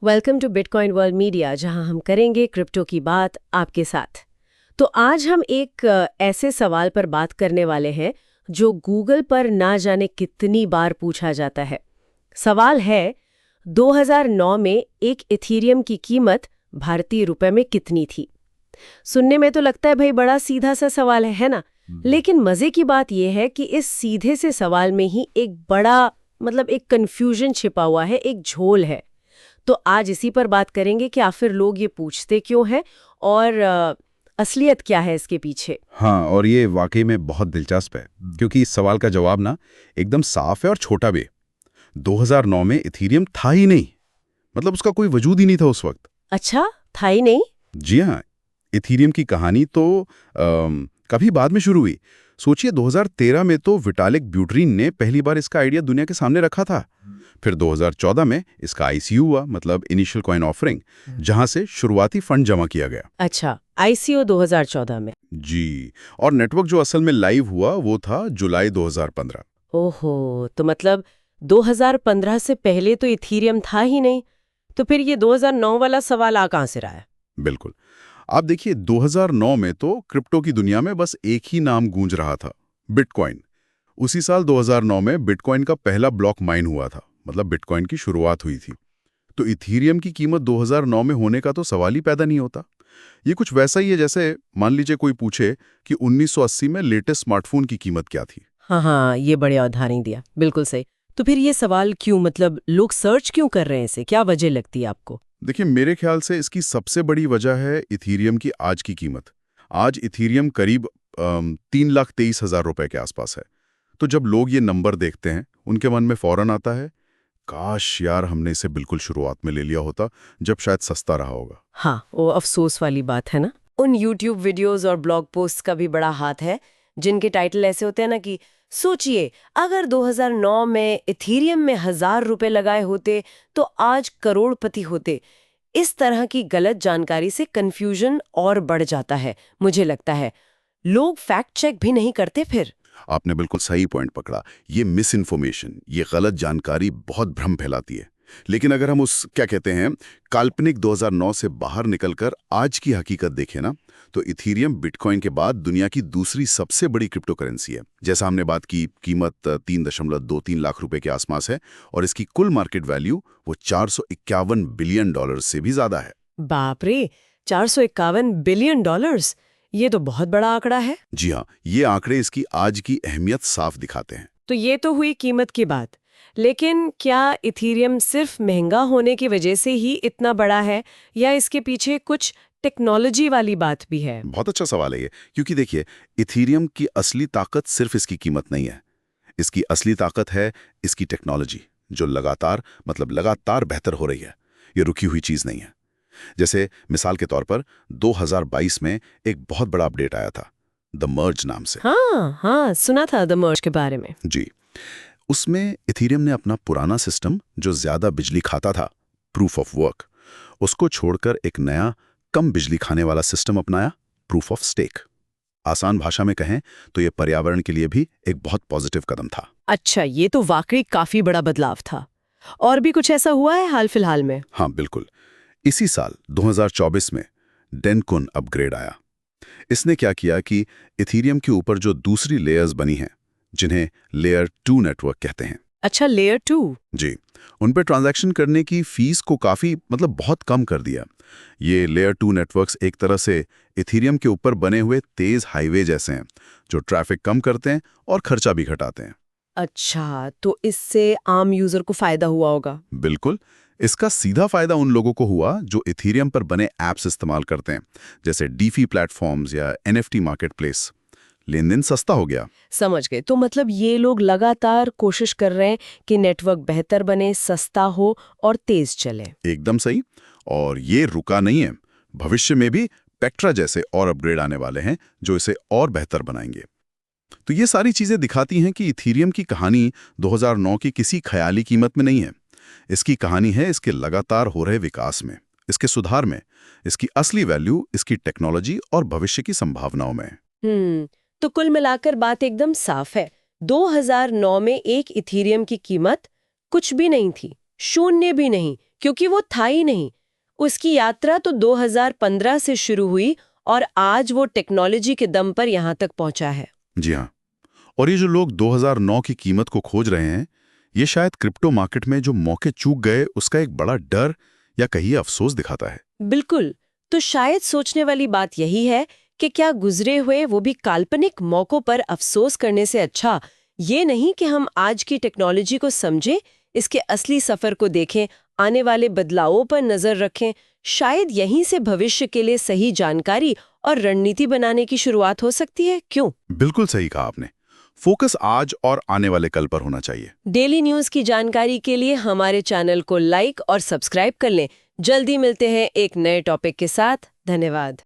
Welcome to Bitcoin world media, जहां हम करेंगे क्रिप्टो की बात आपके साथ। तो आज हम एक ऐसे सवाल पर बात करने वाले हैं जो गूगल पर ना जाने कितनी बार पूछा जाता है। सवाल है 2009 में एक इथीरियम की कीमत भारतीय रुपए में कितनी थी। सुनने में तो लगता है भाई बड़ा सीधा सा सवाल है ना। लेकिन मजे की बात यह है कि इस सीधे से सवाल में ही एक बड़ा एक कंफ्यूजन छिपा हुआ है, एक झोल है। तो आज इसी पर बात करेंगे कि आखिर लोग ये पूछते क्यों हैं और असलियत क्या है इसके पीछे। हाँ, और ये वाकई में बहुत दिलचस्प है क्योंकि इस सवाल का जवाब ना एकदम साफ है और छोटा भी। 2009 में इथीरियम था ही नहीं, मतलब उसका कोई वजूद ही नहीं था उस वक्त। अच्छा, था ही नहीं? जी हाँ, इथीरियम की कहानी तो कभी बाद में शुरू हुई। सोचिए 2013 में तो विटालिक ब्यूटरीन ने पहली बार इसका आइडिया दुनिया के सामने रखा था। फिर 2014 में इसका आईसीयू हुआ, मतलब इनिशियल कॉइन ऑफरिंग, जहां से शुरुआती फंड जमा किया गया। अच्छा, आईसीओ 2014 में। जी, और नेटवर्क जो असल में लाइव हुआ वो था जुलाई 2015। ओहो, तो मतलब 2015 से पहले तो इथीरियम था ही नहीं। तो फिर ये 2009 वाला सवाल आ कहां से रहा है? बिल्कुल। आप देखिए 2009 में तो क्रिप्टो की दुनिया में बस एक ही नाम गूंज रहा था, बिटकॉइन। उसी साल 2009 में बिटकॉइन का पहला ब्लॉक माइन हुआ था, मतलब बिटकॉइन की शुरुआत हुई थी। तो इथीरियम की कीमत 2009 में होने का तो सवाल ही पैदा नहीं होता। ये कुछ वैसा ही है जैसे मान लीजिए कोई पूछे कि 1980 में लेटेस्ट स्मार्टफोन की कीमत क्या थी। हाँ हाँ, ये बड़े उदाहरण दिया, बिल्कुल सही। तो फिर ये सवाल क्यों, मतलब लोग सर्च क्यों कर रहे हैं इसे, क्या वजह लगती है आपको? देखिए, मेरे ख्याल से इसकी सबसे बड़ी वजह है इथीरियम की आज की कीमत। आज इथीरियम करीब 3,23,000 रुपए के आसपास है। तो जब लोग ये नंबर देखते हैं, उनके मन में फौरन आता है, काश यार हमने इसे बिल्कुल शुरुआत में ले लिया होता, जब शायद सस्ता रहा होगा। हाँ, वो अफसोस वाली बात है ना। उन यूट्यूब वीडियोस और ब्लॉग पोस्ट का भी बड़ा हाथ है, जिनके टाइटल ऐसे होते हैं ना कि सोचिए अगर 2009 में इथीरियम में 1,000 रुपए लगाए होते तो आज करोड़पति होते। इस तरह की गलत जानकारी से कंफ्यूजन और बढ़ जाता है, मुझे लगता है। लोग फैक्ट चेक भी नहीं करते फिर। आपने बिल्कुल सही पॉइंट पकड़ा। ये मिस इन्फॉर्मेशन, ये गलत जानकारी बहुत भ्रम फैलाती है। लेकिन अगर हम उस क्या कहते हैं काल्पनिक 2009 से बाहर निकलकर आज की हकीकत देखें ना, तो इथीरियम बिटकॉइन के बाद दुनिया की दूसरी सबसे बड़ी क्रिप्टो करेंसी है। जैसा हमने बात की, कीमत 3.23 लाख रुपए के आसपास है और इसकी कुल मार्केट वैल्यू वो 451 बिलियन डॉलर से भी ज्यादा है। बाप रे, 451 बिलियन डॉलर्स, ये तो बहुत बड़ा आंकड़ा है। जी हाँ, ये आंकड़े इसकी आज की अहमियत साफ दिखाते हैं। तो ये तो हुई कीमत की बात। लेकिन क्या इथीरियम सिर्फ महंगा होने की वजह से ही इतना बड़ा है, या इसके पीछे कुछ टेक्नोलॉजी वाली बात भी है? बहुत अच्छा सवाल है ये, क्योंकि देखिए इथीरियम की असली ताकत सिर्फ इसकी कीमत नहीं है। इसकी असली ताकत है इसकी टेक्नोलॉजी, जो लगातार बेहतर हो रही है। ये रुकी हुई चीज नहीं है। जैसे मिसाल के तौर पर 2022 में एक बहुत बड़ा अपडेट आया था, द मर्ज नाम से। हाँ हाँ, सुना था द मर्ज के बारे में। जी, उसमें इथीरियम ने अपना पुराना सिस्टम जो ज्यादा बिजली खाता था, प्रूफ ऑफ वर्क, उसको छोड़कर एक नया कम बिजली खाने वाला सिस्टम अपनाया, प्रूफ ऑफ स्टेक। आसान भाषा में कहें तो ये पर्यावरण के लिए भी एक बहुत पॉजिटिव कदम था। अच्छा, ये तो वाकई काफी बड़ा बदलाव था। और भी कुछ ऐसा हुआ है हाल फिलहाल में? हाँ बिल्कुल। इसी साल 2024 में डेनकुन अपग्रेड आया। इसने क्या किया कि इथीरियम के ऊपर जो दूसरी लेयर्स बनी हैं, जिन्हें लेयर 2 नेटवर्क कहते हैं। अच्छा, लेयर 2। जी, उन पर ट्रांजैक्शन करने की फीस को काफी बहुत कम कर दिया। ये लेयर 2 नेटवर्क्स एक तरह से इथीरियम के ऊपर बने हुए तेज हाईवे जैसे हैं, जो ट्रैफिक कम करते हैं और खर्चा भी घटाते हैं। अच्छा, तो इससे आम यूजर को फायदा हुआ होगा? बिल्कुल। इसका सीधा फायदा उन लोगों को हुआ जो इथीरियम पर बने ऐप्स इस्तेमाल करते हैं, जैसे डीफी प्लेटफॉर्म्स या एनएफटी मार्केटप्लेस। लेन देन सस्ता हो गया। समझ गए। तो मतलब ये लोग लगातार कोशिश कर रहे हैं कि नेटवर्क बेहतर बने, सस्ता हो और तेज चले। एकदम सही। और ये रुका नहीं है। भविष्य में भी पेक्ट्रा जैसे और अपग्रेड आने वाले हैं जो इसे और बेहतर बनाएंगे। तो ये सारी चीजें दिखाती हैं कि इथीरियम की कहानी 2009 की किसी ख्याली कीमत में नहीं है। इसकी कहानी है इसके लगातार हो रहे विकास में, इसके सुधार में, इसकी असली वैल्यू, इसकी टेक्नोलॉजी और भविष्य की संभावनाओं में। तो कुल मिलाकर बात एकदम साफ है। 2009 में एक इथीरियम की कीमत कुछ भी नहीं थी, शून्य भी नहीं, क्योंकि वो था ही नहीं। उसकी यात्रा तो 2015 से शुरू हुई और आज वो टेक्नोलॉजी के दम पर यहाँ तक पहुंचा है। जी हाँ। और ये जो लोग 2009 की कीमत को खोज रहे हैं, ये शायद क्रिप्टो मार्केट में जो मौके चूक गए उसका एक बड़ा डर या कहिए अफसोस दिखाता है। बिल्कुल। तो शायद सोचने वाली बात यही है कि क्या गुजरे हुए वो भी काल्पनिक मौकों पर अफसोस करने से अच्छा ये नहीं कि हम आज की टेक्नोलॉजी को समझें, इसके असली सफर को देखें, आने वाले बदलावों पर नजर रखें। शायद यहीं से भविष्य के लिए सही जानकारी और रणनीति बनाने की शुरुआत हो सकती है। क्यों? बिल्कुल सही कहा आपने। फोकस आज और आने वाले कल पर होना चाहिए। डेली न्यूज की जानकारी के लिए हमारे चैनल को लाइक और सब्सक्राइब कर लें। जल्दी मिलते हैं एक नए टॉपिक के साथ। धन्यवाद।